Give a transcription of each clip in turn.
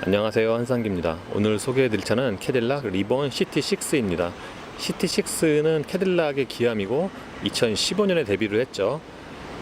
안녕하세요, 한상기입니다. 오늘 소개해드릴 차는 캐딜락 리본 CT6입니다. CT6는 캐딜락의 기함이고 2015년에 데뷔를 했죠.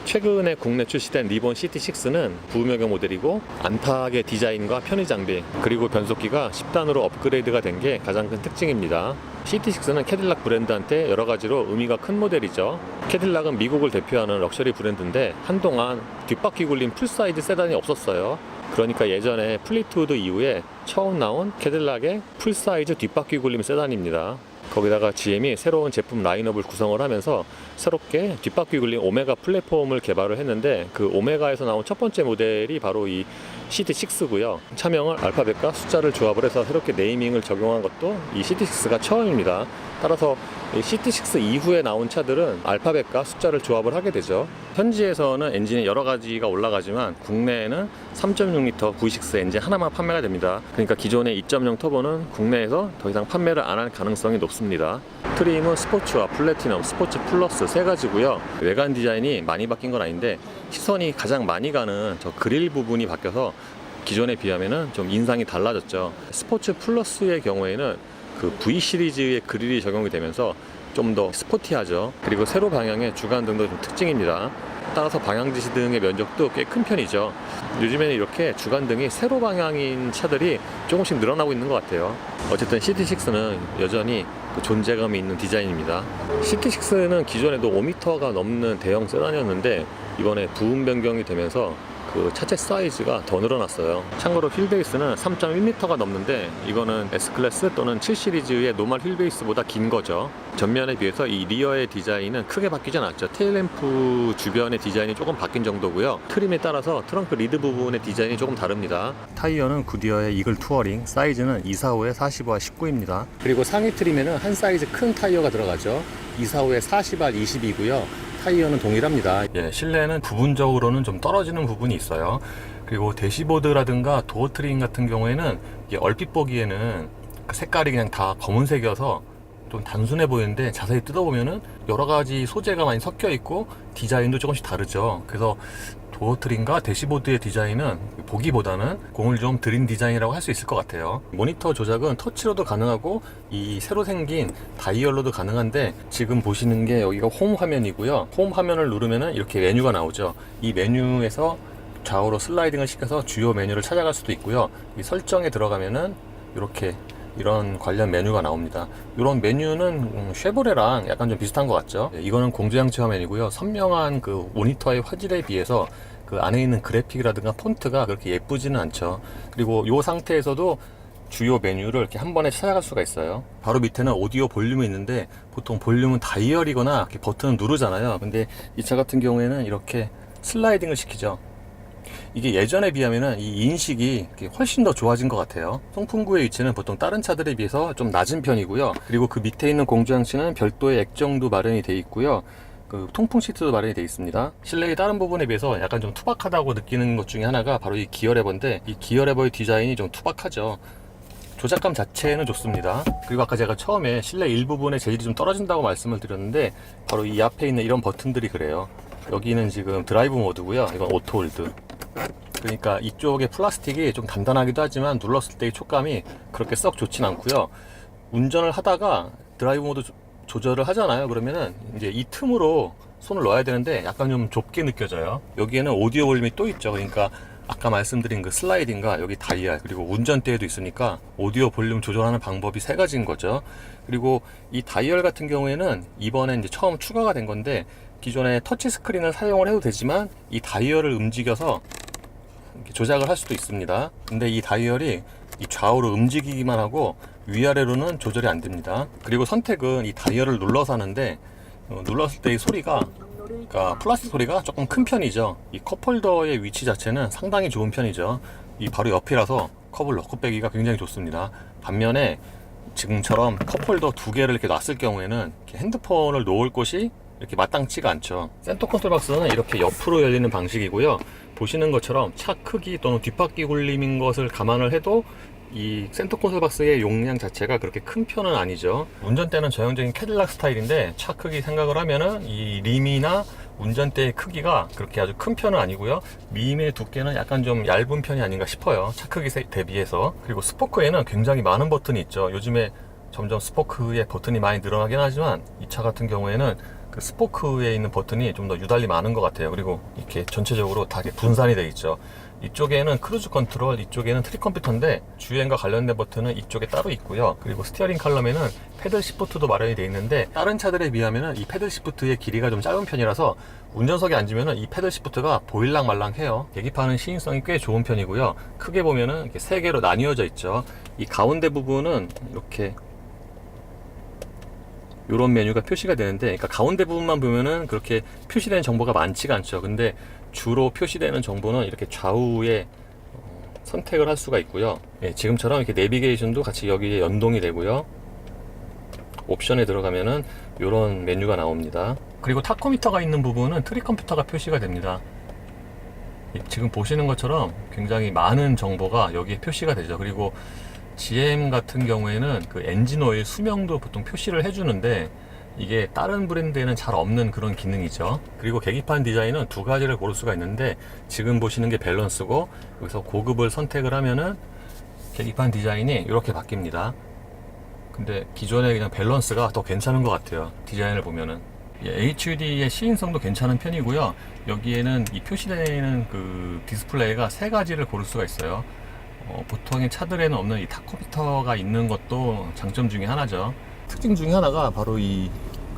최근에 국내 출시된 리본 CT6는 부음역의 모델이고 안팎의 디자인과 편의 장비 그리고 변속기가 10단으로 업그레이드가 된 게 가장 큰 특징입니다. CT6는 캐딜락 브랜드한테 여러가지로 의미가 큰 모델이죠. 캐딜락은 미국을 대표하는 럭셔리 브랜드인데 한동안 뒷바퀴 굴린 풀사이즈 세단이 없었어요. 그러니까 예전에 플리트우드 이후에 처음 나온 캐딜락의 풀사이즈 뒷바퀴 굴림 세단입니다. 거기다가 GM이 새로운 제품 라인업을 구성을 하면서 새롭게 뒷바퀴 굴림 오메가 플랫폼을 개발을 했는데 그 오메가에서 나온 첫 번째 모델이 바로 이 CT6고요. 차명을 알파벳과 숫자를 조합을 해서 새롭게 네이밍을 적용한 것도 이 CT6가 처음입니다. 따라서 이 CT6 이후에 나온 차들은 알파벳과 숫자를 조합을 하게 되죠. 현지에서는 엔진이 여러 가지가 올라가지만 국내에는 3.6L V6 엔진 하나만 판매가 됩니다. 그러니까 기존의 2.0 터보는 국내에서 더 이상 판매를 안 할 가능성이 높습니다. 트림은 스포츠와 플래티넘, 스포츠 플러스 세 가지고요. 외관 디자인이 많이 바뀐 건 아닌데 시선이 가장 많이 가는 저 그릴 부분이 바뀌어서 기존에 비하면은 좀 인상이 달라졌죠. 스포츠 플러스의 경우에는 그 V 시리즈의 그릴이 적용이 되면서 좀 더 스포티하죠. 그리고 세로 방향의 주간등도 좀 특징입니다. 따라서 방향지시 등의 면적도 꽤 큰 편이죠. 요즘에는 이렇게 주간등이 세로 방향인 차들이 조금씩 늘어나고 있는 것 같아요. 어쨌든 CT6는 여전히 그 존재감이 있는 디자인입니다. CT6는 기존에도 5m가 넘는 대형 세단이었는데 이번에 부음 변경이 되면서 그 차체 사이즈가 더 늘어났어요. 참고로 휠베이스는 3.1m가 넘는데 이거는 S클래스 또는 7시리즈의 노멀 휠베이스보다 긴 거죠. 전면에 비해서 이 리어의 디자인은 크게 바뀌진 않았죠. 테일램프 주변의 디자인이 조금 바뀐 정도고요. 트림에 따라서 트렁크 리드 부분의 디자인이 조금 다릅니다. 타이어는 구디어의 이글 투어링, 사이즈는 245에 45와 19입니다. 그리고 상위 트림에는 한 사이즈 큰 타이어가 들어가죠. 245에 40와 22고요. 타이어는 동일합니다. 실내는 부분적으로는 좀 떨어지는 부분이 있어요. 그리고 대시보드라든가 도어 트림 같은 경우에는 얼핏 보기에는 그 색깔이 그냥 다 검은색이어서 좀 단순해 보이는데 자세히 뜯어보면은 여러 가지 소재가 많이 섞여 있고 디자인도 조금씩 다르죠. 그래서 도어 트림과 대시보드의 디자인은 보기보다는 공을 좀 들인 디자인이라고 할 수 있을 것 같아요. 모니터 조작은 터치로도 가능하고 이 새로 생긴 다이얼로도 가능한데 지금 보시는 게 여기가 홈 화면이고요. 홈 화면을 누르면은 이렇게 메뉴가 나오죠. 이 메뉴에서 좌우로 슬라이딩을 시켜서 주요 메뉴를 찾아갈 수도 있고요. 이 설정에 들어가면은 이렇게 이런 관련 메뉴가 나옵니다. 이런 메뉴는 쉐보레랑 약간 좀 비슷한 것 같죠. 이거는 공조장치 화면이고요. 선명한 그 모니터의 화질에 비해서 그 안에 있는 그래픽이라든가 폰트가 그렇게 예쁘지는 않죠. 그리고 이 상태에서도 주요 메뉴를 이렇게 한 번에 찾아갈 수가 있어요. 바로 밑에는 오디오 볼륨이 있는데 보통 볼륨은 다이얼이거나 이렇게 버튼을 누르잖아요. 근데 이 차 같은 경우에는 이렇게 슬라이딩을 시키죠. 이게 예전에 비하면은 이 인식이 훨씬 더 좋아진 것 같아요. 송풍구의 위치는 보통 다른 차들에 비해서 좀 낮은 편이고요. 그리고 그 밑에 있는 공조장치는 별도의 액정도 마련이 되어 있고요. 그 통풍 시트도 마련이 되어 있습니다. 실내의 다른 부분에 비해서 약간 좀 투박하다고 느끼는 것 중에 하나가 바로 이 기어레버인데 이 기어레버의 디자인이 좀 투박하죠. 조작감 자체는 좋습니다. 그리고 아까 제가 처음에 실내 일부분의 재질이 좀 떨어진다고 말씀을 드렸는데 바로 이 앞에 있는 이런 버튼들이 그래요. 여기는 지금 드라이브 모드고요. 이건 오토홀드. 그러니까 이쪽의 플라스틱이 좀 단단하기도 하지만 눌렀을 때의 촉감이 그렇게 썩 좋진 않고요. 운전을 하다가 드라이브 모드 조절을 하잖아요. 그러면은 이제 이 틈으로 손을 넣어야 되는데 약간 좀 좁게 느껴져요. 여기에는 오디오 볼륨이 또 있죠. 그러니까 아까 말씀드린 그 슬라이딩과 여기 다이얼 그리고 운전대에도 있으니까 오디오 볼륨 조절하는 방법이 세 가지인 거죠. 그리고 이 다이얼 같은 경우에는 이번에 이제 처음 추가가 된 건데 기존에 터치 스크린을 사용을 해도 되지만 이 다이얼을 움직여서 조작을 할 수도 있습니다. 근데 이 다이얼이 이 좌우로 움직이기만 하고 위아래로는 조절이 안 됩니다. 그리고 선택은 이 다이얼을 눌러서 하는데 눌렀을 때 이 소리가 그러니까 플라스틱 소리가 조금 큰 편이죠. 이 컵홀더의 위치 자체는 상당히 좋은 편이죠. 이 바로 옆이라서 컵을 넣고 빼기가 굉장히 좋습니다. 반면에 지금처럼 컵홀더 두 개를 이렇게 놨을 경우에는 이렇게 핸드폰을 놓을 곳이 이렇게 마땅치가 않죠. 센터 컨트롤 박스는 이렇게 옆으로 열리는 방식이고요. 보시는 것처럼 차 크기 또는 뒷바퀴 굴림인 것을 감안을 해도 이 센터 콘솔 박스의 용량 자체가 그렇게 큰 편은 아니죠. 운전대는 전형적인 캐딜락 스타일인데 차 크기 생각을 하면은 이 림이나 운전대의 크기가 그렇게 아주 큰 편은 아니고요. 림의 두께는 약간 좀 얇은 편이 아닌가 싶어요. 차 크기 대비해서. 그리고 스포크에는 굉장히 많은 버튼이 있죠. 요즘에 점점 스포크의 버튼이 많이 늘어나긴 하지만 이 차 같은 경우에는 그 스포크에 있는 버튼이 좀 더 유달리 많은 것 같아요. 그리고 이렇게 전체적으로 다 이렇게 분산이 되어 있죠. 이쪽에는 크루즈 컨트롤, 이쪽에는 트릭 컴퓨터인데 주행과 관련된 버튼은 이쪽에 따로 있고요. 그리고 스티어링 칼럼에는 패들 시프트도 마련이 되어 있는데 다른 차들에 비하면 이 패들 시프트의 길이가 좀 짧은 편이라서 운전석에 앉으면 이 패들 시프트가 보일랑 말랑해요. 계기판은 시인성이 꽤 좋은 편이고요. 크게 보면은 이렇게 세 개로 나뉘어져 있죠. 이 가운데 부분은 이렇게 이런 메뉴가 표시가 되는데, 그러니까 가운데 부분만 보면은 그렇게 표시되는 정보가 많지가 않죠. 근데 주로 표시되는 정보는 이렇게 좌우에 선택을 할 수가 있고요. 예, 지금처럼 이렇게 내비게이션도 같이 여기에 연동이 되고요. 옵션에 들어가면은 이런 메뉴가 나옵니다. 그리고 타코미터가 있는 부분은 트릭 컴퓨터가 표시가 됩니다. 예, 지금 보시는 것처럼 굉장히 많은 정보가 여기에 표시가 되죠. 그리고 GM 같은 경우에는 그 엔진 오일 수명도 보통 표시를 해주는데 이게 다른 브랜드에는 잘 없는 그런 기능이죠. 그리고 계기판 디자인은 두 가지를 고를 수가 있는데 지금 보시는 게 밸런스고, 여기서 고급을 선택을 하면은 계기판 디자인이 이렇게 바뀝니다. 근데 기존에 그냥 밸런스가 더 괜찮은 것 같아요. 디자인을 보면은. HUD의 시인성도 괜찮은 편이고요. 여기에는 이 표시되는 그 디스플레이가 세 가지를 고를 수가 있어요. 보통의 차들에는 없는 이 타코미터가 있는 것도 장점 중에 하나죠. 특징 중에 하나가 바로 이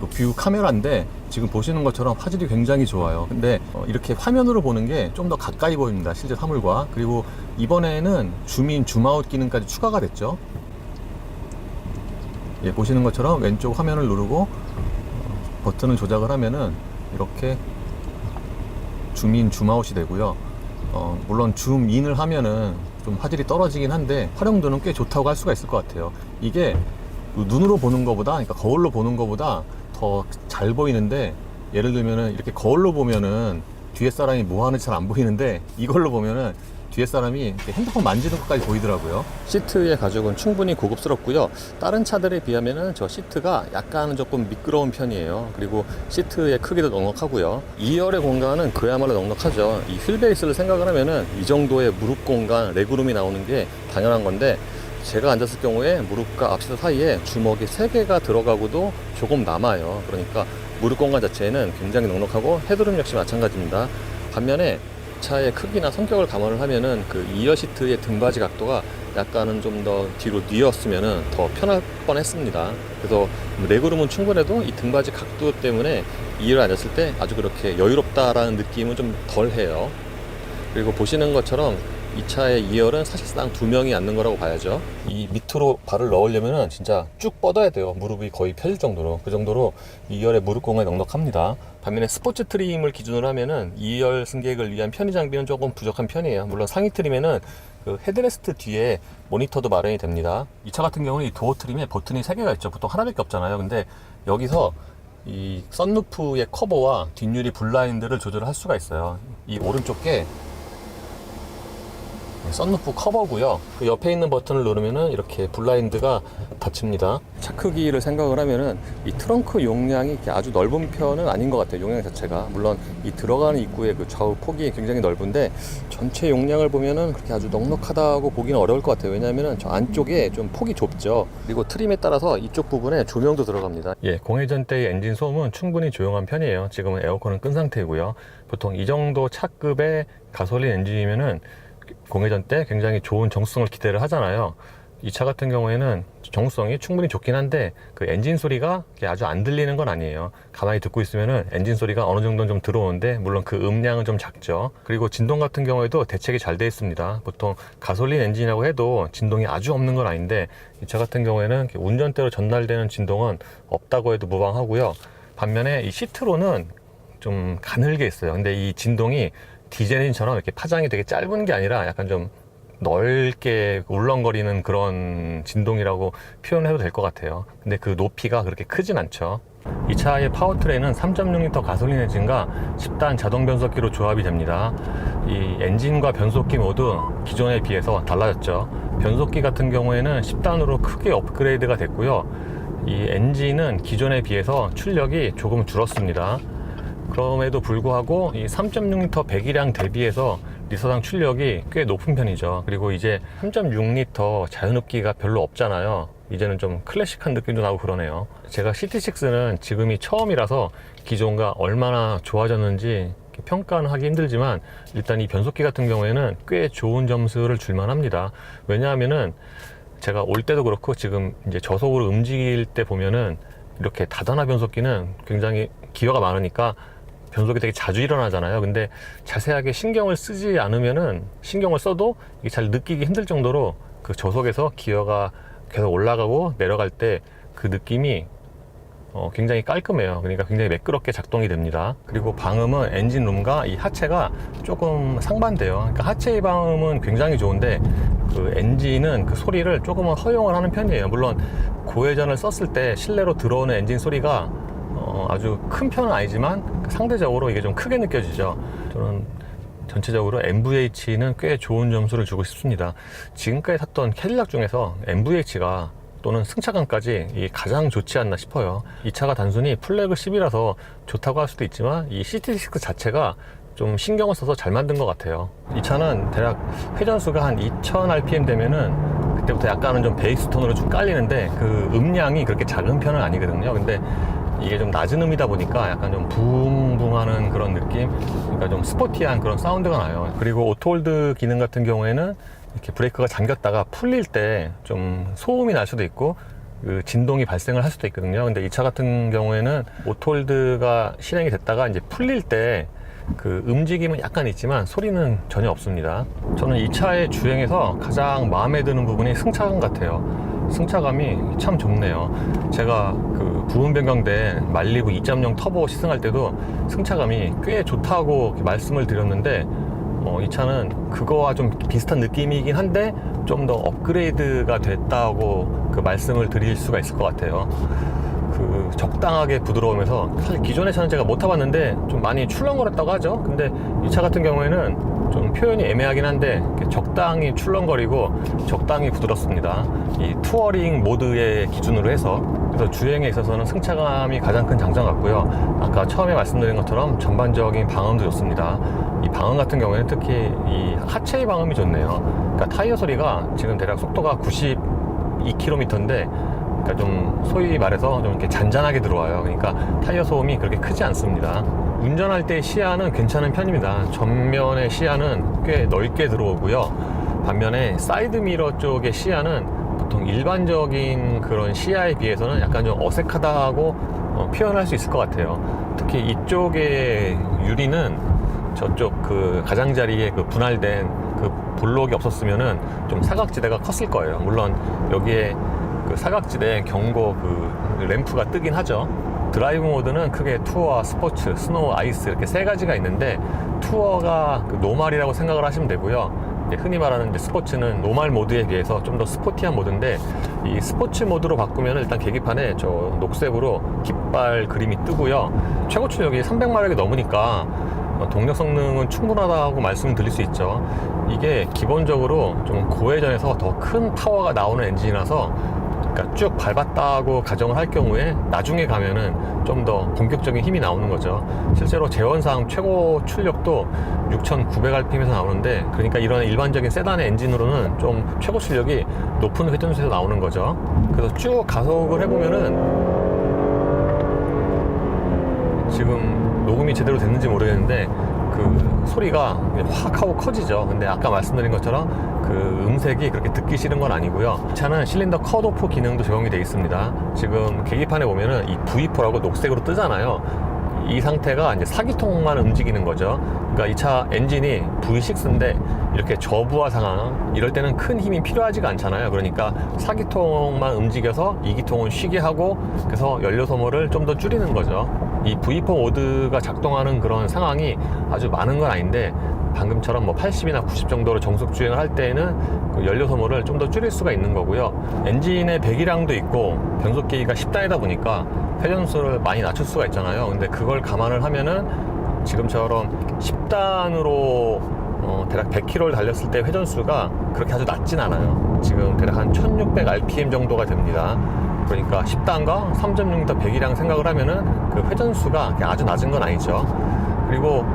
뷰 카메라인데 지금 보시는 것처럼 화질이 굉장히 좋아요. 근데 이렇게 화면으로 보는 게 좀 더 가까이 보입니다. 실제 사물과. 그리고 이번에는 줌인, 줌아웃 기능까지 추가가 됐죠. 예, 보시는 것처럼 왼쪽 화면을 누르고 버튼을 조작을 하면은 이렇게 줌인, 줌아웃이 되고요. 물론 줌인을 하면은 좀 화질이 떨어지긴 한데 활용도는 꽤 좋다고 할 수가 있을 것 같아요. 이게 눈으로 보는 것보다, 그러니까 거울로 보는 것보다 더 잘 보이는데, 예를 들면은 이렇게 거울로 보면은 뒤에 사람이 뭐 하는지 잘 안 보이는데 이걸로 보면은 뒤에 사람이 이렇게 핸드폰 만지는 것까지 보이더라고요. 시트의 가죽은 충분히 고급스럽고요. 다른 차들에 비하면은 저 시트가 약간 조금 미끄러운 편이에요. 그리고 시트의 크기도 넉넉하고요. 2열의 공간은 그야말로 넉넉하죠. 이 휠베이스를 생각을 하면은 이 정도의 무릎 공간, 레그룸이 나오는 게 당연한 건데, 제가 앉았을 경우에 무릎과 앞시트 사이에 주먹이 3개가 들어가고도 조금 남아요. 그러니까 무릎 공간 자체는 굉장히 넉넉하고 헤드룸 역시 마찬가지입니다. 반면에 차의 크기나 성격을 감안을 하면은 그 2열 시트의 등받이 각도가 약간은 좀 더 뒤로 뉘었으면은 더 편할 뻔했습니다. 그래서 레그룸은 충분해도 이 등받이 각도 때문에 2열 앉았을 때 아주 그렇게 여유롭다라는 느낌은 좀 덜해요. 그리고 보시는 것처럼 이 차의 2열은 사실상 2명이 앉는 거라고 봐야죠. 이 밑으로 발을 넣으려면 진짜 쭉 뻗어야 돼요. 무릎이 거의 펴질 정도로. 그 정도로 2열의 무릎 공간이 넉넉합니다. 반면에 스포츠 트림을 기준으로 하면은 2열 승객을 위한 편의 장비는 조금 부족한 편이에요. 물론 상위 트림에는 그 헤드레스트 뒤에 모니터도 마련이 됩니다. 이 차 같은 경우는 이 도어 트림에 버튼이 3개가 있죠. 보통 하나밖에 없잖아요. 근데 여기서 이 썬루프의 커버와 뒷유리 블라인드를 조절할 수가 있어요. 이 오른쪽 게 썬루프 커버고요. 그 옆에 있는 버튼을 누르면은 이렇게 블라인드가 닫힙니다. 차 크기를 생각을 하면은 이 트렁크 용량이 아주 넓은 편은 아닌 것 같아요. 용량 자체가. 물론 이 들어가는 입구의 그 좌우 폭이 굉장히 넓은데 전체 용량을 보면은 그렇게 아주 넉넉하다고 보기는 어려울 것 같아요. 왜냐하면은 저 안쪽에 좀 폭이 좁죠. 그리고 트림에 따라서 이쪽 부분에 조명도 들어갑니다. 예, 공회전 때의 엔진 소음은 충분히 조용한 편이에요. 지금은 에어컨은 끈 상태이고요. 보통 이 정도 차급의 가솔린 엔진이면은 공회전 때 굉장히 좋은 정수성을 기대를 하잖아요. 이 차 같은 경우에는 정수성이 충분히 좋긴 한데 그 엔진 소리가 아주 안 들리는 건 아니에요. 가만히 듣고 있으면은 엔진 소리가 어느 정도는 좀 들어오는데 물론 그 음량은 좀 작죠. 그리고 진동 같은 경우에도 대책이 잘 되어 있습니다. 보통 가솔린 엔진이라고 해도 진동이 아주 없는 건 아닌데 이 차 같은 경우에는 운전대로 전달되는 진동은 없다고 해도 무방하고요. 반면에 이 시트로는 좀 가늘게 있어요. 근데 이 진동이 디젤 엔진처럼 이렇게 파장이 되게 짧은 게 아니라 약간 좀 넓게 울렁거리는 그런 진동이라고 표현해도 될 것 같아요. 근데 그 높이가 그렇게 크진 않죠. 이 차의 파워트레인은 3.6L 가솔린 엔진과 10단 자동 변속기로 조합이 됩니다. 이 엔진과 변속기 모두 기존에 비해서 달라졌죠. 변속기 같은 경우에는 10단으로 크게 업그레이드가 됐고요. 이 엔진은 기존에 비해서 출력이 조금 줄었습니다. 그럼에도 불구하고 이 3.6L 배기량 대비해서 리터당 출력이 꽤 높은 편이죠. 그리고 이제 3.6L 자연흡기가 별로 없잖아요. 이제는 좀 클래식한 느낌도 나고 그러네요. 제가 CT6는 지금이 처음이라서 기존과 얼마나 좋아졌는지 평가는 하기 힘들지만 일단 이 변속기 같은 경우에는 꽤 좋은 점수를 줄만 합니다. 왜냐하면은 제가 올 때도 그렇고 지금 이제 저속으로 움직일 때 보면은 이렇게 다단화 변속기는 굉장히 기어가 많으니까 변속이 되게 자주 일어나잖아요. 근데 자세하게 신경을 쓰지 않으면은 신경을 써도 이게 잘 느끼기 힘들 정도로 그 저속에서 기어가 계속 올라가고 내려갈 때 그 느낌이 굉장히 깔끔해요. 그러니까 굉장히 매끄럽게 작동이 됩니다. 그리고 방음은 엔진룸과 이 하체가 조금 상반돼요. 그러니까 하체의 방음은 굉장히 좋은데 그 엔진은 그 소리를 조금은 허용을 하는 편이에요. 물론 고회전을 썼을 때 실내로 들어오는 엔진 소리가 아주 큰 편은 아니지만 상대적으로 이게 좀 크게 느껴지죠. 저는 전체적으로 MVH는 꽤 좋은 점수를 주고 싶습니다. 지금까지 탔던 캐딜락 중에서 MVH가 또는 승차감까지 가장 좋지 않나 싶어요. 이 차가 단순히 플래그십이라서 좋다고 할 수도 있지만 이 CT6 자체가 좀 신경을 써서 잘 만든 것 같아요. 이 차는 대략 회전수가 한 2000rpm 되면은 그때부터 약간은 좀 베이스 톤으로 좀 깔리는데 그 음량이 그렇게 작은 편은 아니거든요. 근데 이게 좀 낮은 음이다 보니까 약간 좀 붕붕하는 그런 느낌, 그러니까 좀 스포티한 그런 사운드가 나요. 그리고 오토홀드 기능 같은 경우에는 이렇게 브레이크가 잠겼다가 풀릴 때 좀 소음이 날 수도 있고 그 진동이 발생을 할 수도 있거든요. 근데 이 차 같은 경우에는 오토홀드가 실행이 됐다가 이제 풀릴 때 그 움직임은 약간 있지만 소리는 전혀 없습니다. 저는 이 차의 주행에서 가장 마음에 드는 부분이 승차감 같아요. 승차감이 참 좋네요. 제가 그 부분 변경된 말리부 2.0 터보 시승할 때도 승차감이 꽤 좋다고 말씀을 드렸는데 이 차는 그거와 좀 비슷한 느낌이긴 한데 좀 더 업그레이드가 됐다고 그 말씀을 드릴 수가 있을 것 같아요. 그 적당하게 부드러우면서 사실 기존의 차는 제가 못 타봤는데 좀 많이 출렁거렸다고 하죠. 근데 이 차 같은 경우에는 좀 표현이 애매하긴 한데 적당히 출렁거리고 적당히 부드럽습니다. 이 투어링 모드의 기준으로 해서 그래서 주행에 있어서는 승차감이 가장 큰 장점 같고요. 아까 처음에 말씀드린 것처럼 전반적인 방음도 좋습니다. 이 방음 같은 경우에는 특히 이 하체의 방음이 좋네요. 그러니까 타이어 소리가 지금 대략 속도가 92km인데 그러니까 좀 소위 말해서 좀 이렇게 잔잔하게 들어와요. 그러니까 타이어 소음이 그렇게 크지 않습니다. 운전할 때 시야는 괜찮은 편입니다. 전면의 시야는 꽤 넓게 들어오고요. 반면에 사이드 미러 쪽의 시야는 보통 일반적인 그런 시야에 비해서는 약간 좀 어색하다고 표현할 수 있을 것 같아요. 특히 이쪽의 유리는 저쪽 그 가장자리에 그 분할된 그 볼록이 없었으면은 좀 사각지대가 컸을 거예요. 물론 여기에 그 사각지대 경고 그 램프가 뜨긴 하죠. 드라이브 모드는 크게 투어와 스포츠, 스노우, 아이스 이렇게 세 가지가 있는데 투어가 그 노멀이라고 생각을 하시면 되고요. 흔히 말하는 이제 스포츠는 노멀 모드에 비해서 좀 더 스포티한 모드인데 이 스포츠 모드로 바꾸면 일단 계기판에 저 녹색으로 깃발 그림이 뜨고요. 최고 출력이 300마력이 넘으니까 동력 성능은 충분하다고 말씀을 드릴 수 있죠. 이게 기본적으로 좀 고회전에서 더 큰 파워가 나오는 엔진이라서 그러니까 쭉 밟았다고 가정을 할 경우에 나중에 가면은 좀 더 본격적인 힘이 나오는 거죠. 실제로 제원상 최고 출력도 6,900rpm에서 나오는데 그러니까 이런 일반적인 세단의 엔진으로는 좀 최고 출력이 높은 회전수에서 나오는 거죠. 그래서 쭉 가속을 해보면은 지금 녹음이 제대로 됐는지 모르겠는데 그 소리가 확 하고 커지죠. 근데 아까 말씀드린 것처럼 그 음색이 그렇게 듣기 싫은 건 아니고요. 이 차는 실린더 컷오프 기능도 적용이 되어 있습니다. 지금 계기판에 보면은 이 V4라고 녹색으로 뜨잖아요. 이 상태가 이제 사기통만 움직이는 거죠. 그러니까 이 차 엔진이 V6인데 이렇게 저부하 상황 이럴 때는 큰 힘이 필요하지가 않잖아요. 그러니까 사기통만 움직여서 이기통은 쉬게 하고 그래서 연료 소모를 좀 더 줄이는 거죠. 이 V4 모드가 작동하는 그런 상황이 아주 많은 건 아닌데, 방금처럼 뭐 80이나 90 정도로 정속 주행을 할 때에는 그 연료 소모를 좀 더 줄일 수가 있는 거고요. 엔진의 배기량도 있고 변속기가 10단이다 보니까 회전수를 많이 낮출 수가 있잖아요. 근데 그걸 감안을 하면은 지금처럼 10단으로 대략 100km를 달렸을 때 회전수가 그렇게 아주 낮진 않아요. 지금 대략 한 1600 rpm 정도가 됩니다. 그러니까 10단과 3.6L 배기량 생각을 하면은 그 회전수가 아주 낮은 건 아니죠. 그리고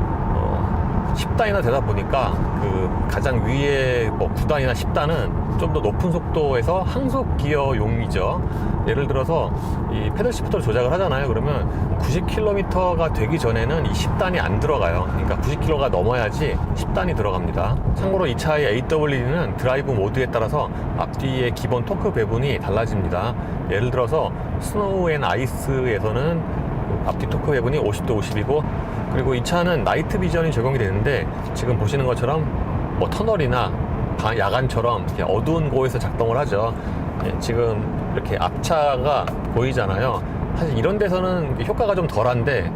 10단이나 되다 보니까 그 가장 위에 뭐 9단이나 10단은 좀 더 높은 속도에서 항속 기어용이죠. 예를 들어서 이 패들 시프터를 조작을 하잖아요. 그러면 90km가 되기 전에는 이 10단이 안 들어가요. 그러니까 90km가 넘어야지 10단이 들어갑니다. 참고로 이 차의 AWD는 드라이브 모드에 따라서 앞뒤의 기본 토크 배분이 달라집니다. 예를 들어서 스노우 앤 아이스에서는 앞뒤 토크 배분이 50대 50이고, 그리고 이 차는 나이트 비전이 적용이 되는데, 지금 보시는 것처럼 뭐 터널이나 야간처럼 이렇게 어두운 곳에서 작동을 하죠. 지금 이렇게 앞차가 보이잖아요. 사실 이런 데서는 효과가 좀 덜한데,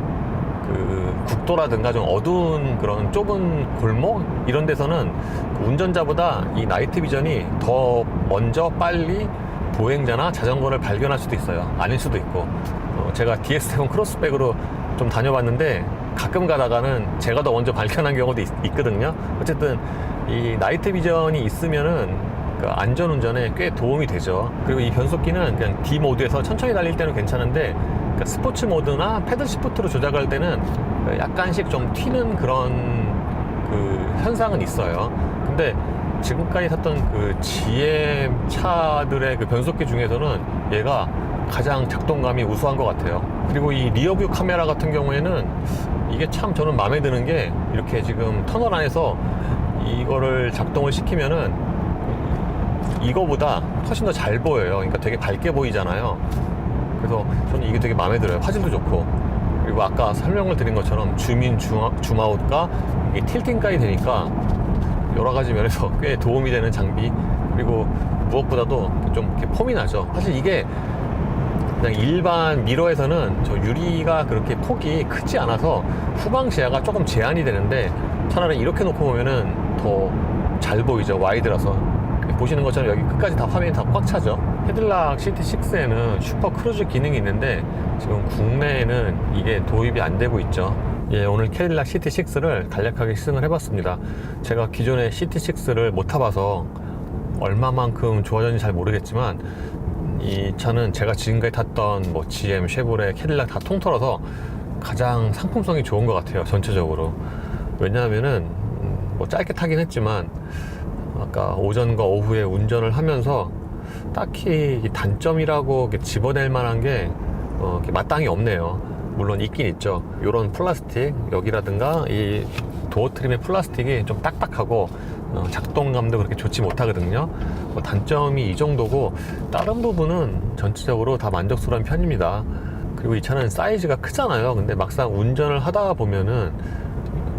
그 국도라든가 좀 어두운 그런 좁은 골목 이런 데서는 그 운전자보다 이 나이트 비전이 더 먼저 빨리 보행자나 자전거를 발견할 수도 있어요. 아닐 수도 있고. 제가 DS7 크로스백으로 좀 다녀봤는데 가끔 가다가는 제가 더 먼저 발견한 경우도 있거든요. 어쨌든 이 나이트 비전이 있으면은 그 안전운전에 꽤 도움이 되죠. 그리고 이 변속기는 그냥 D 모드에서 천천히 달릴 때는 괜찮은데, 그러니까 스포츠 모드나 패들 시프트로 조작할 때는 약간씩 좀 튀는 그런 그 현상은 있어요. 근데 지금까지 탔던 그 GM 차들의 그 변속기 중에서는 얘가 가장 작동감이 우수한 것 같아요. 그리고 이 리어뷰 카메라 같은 경우에는 이게 참 저는 마음에 드는 게, 이렇게 지금 터널 안에서 이거를 작동을 시키면은 이거보다 훨씬 더 잘 보여요. 그러니까 되게 밝게 보이잖아요. 그래서 저는 이게 되게 마음에 들어요. 화질도 좋고. 그리고 아까 설명을 드린 것처럼 줌인, 줌아웃과 이게 틸팅까지 되니까 여러 가지 면에서 꽤 도움이 되는 장비. 그리고 무엇보다도 좀 이렇게 폼이 나죠. 사실 이게 그냥 일반 미러에서는 저 유리가 그렇게 폭이 크지 않아서 후방 시야가 조금 제한이 되는데, 차라리 이렇게 놓고 보면은 더 잘 보이죠. 와이드라서. 보시는 것처럼 여기 끝까지 다 화면이 다 꽉 차죠. 캐딜락 CT6에는 슈퍼 크루즈 기능이 있는데 지금 국내에는 이게 도입이 안 되고 있죠. 예, 오늘 캐딜락 CT6를 간략하게 시승을 해봤습니다. 제가 기존에 CT6를 못 타봐서 얼마만큼 좋아졌는지 잘 모르겠지만, 이 차는 제가 지금까지 탔던 뭐 GM, 쉐보레, 캐딜락 다 통틀어서 가장 상품성이 좋은 것 같아요. 전체적으로. 왜냐하면은 뭐 짧게 타긴 했지만 아까 오전과 오후에 운전을 하면서 딱히 단점이라고 이렇게 집어낼 만한 게 이렇게 마땅히 없네요. 물론 있긴 있죠. 이런 플라스틱 여기라든가 이 도어 트림의 플라스틱이 좀 딱딱하고 작동감도 그렇게 좋지 못하거든요. 뭐 단점이 이 정도고, 다른 부분은 전체적으로 다 만족스러운 편입니다. 그리고 이 차는 사이즈가 크잖아요. 근데 막상 운전을 하다 보면은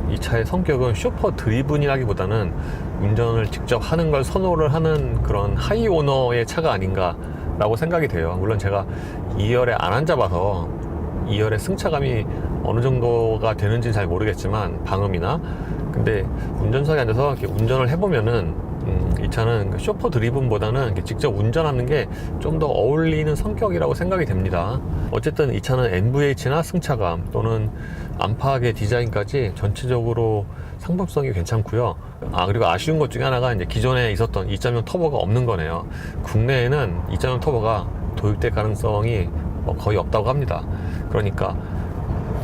이 차의 성격은 슈퍼 드리븐이라기보다는 운전을 직접 하는 걸 선호를 하는 그런 하이 오너의 차가 아닌가 라고 생각이 돼요. 물론 제가 2열에 안 앉아봐서 2열의 승차감이 어느 정도가 되는지 잘 모르겠지만, 방음이나, 근데 운전석에 앉아서 이렇게 운전을 해보면은 이 차는 쇼퍼 드리븐보다는 이렇게 직접 운전하는 게 좀 더 어울리는 성격이라고 생각이 됩니다. 어쨌든 이 차는 NVH나 승차감 또는 안팎의 디자인까지 전체적으로 상품성이 괜찮고요. 그리고 아쉬운 것 중에 하나가 이제 기존에 있었던 2.0 터보가 없는 거네요. 국내에는 2.0 터보가 도입될 가능성이 거의 없다고 합니다. 그러니까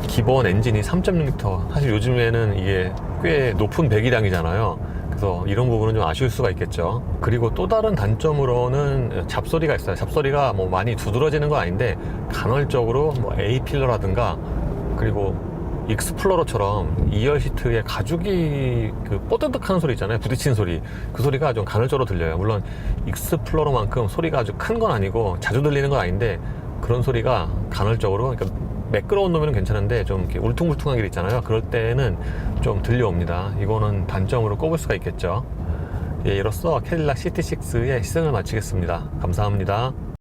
기본 엔진이 3.6L, 사실 요즘에는 이게 꽤 높은 배기량이잖아요. 그래서 이런 부분은 좀 아쉬울 수가 있겠죠. 그리고 또 다른 단점으로는 잡소리가 있어요. 잡소리가 뭐 많이 두드러지는 건 아닌데 간헐적으로 뭐 A필러라든가, 그리고 익스플로러처럼 2열 시트에 가죽이 그 뽀드득하는 소리 있잖아요. 부딪히는 소리. 그 소리가 좀 간헐적으로 들려요. 물론 익스플로러만큼 소리가 아주 큰 건 아니고 자주 들리는 건 아닌데, 그런 소리가 간헐적으로, 그러니까 매끄러운 놈에는 괜찮은데 좀 이렇게 울퉁불퉁한 길 있잖아요. 그럴 때는 좀 들려옵니다. 이거는 단점으로 꼽을 수가 있겠죠. 예, 이로써 캐딜락 CT6의 시승을 마치겠습니다. 감사합니다.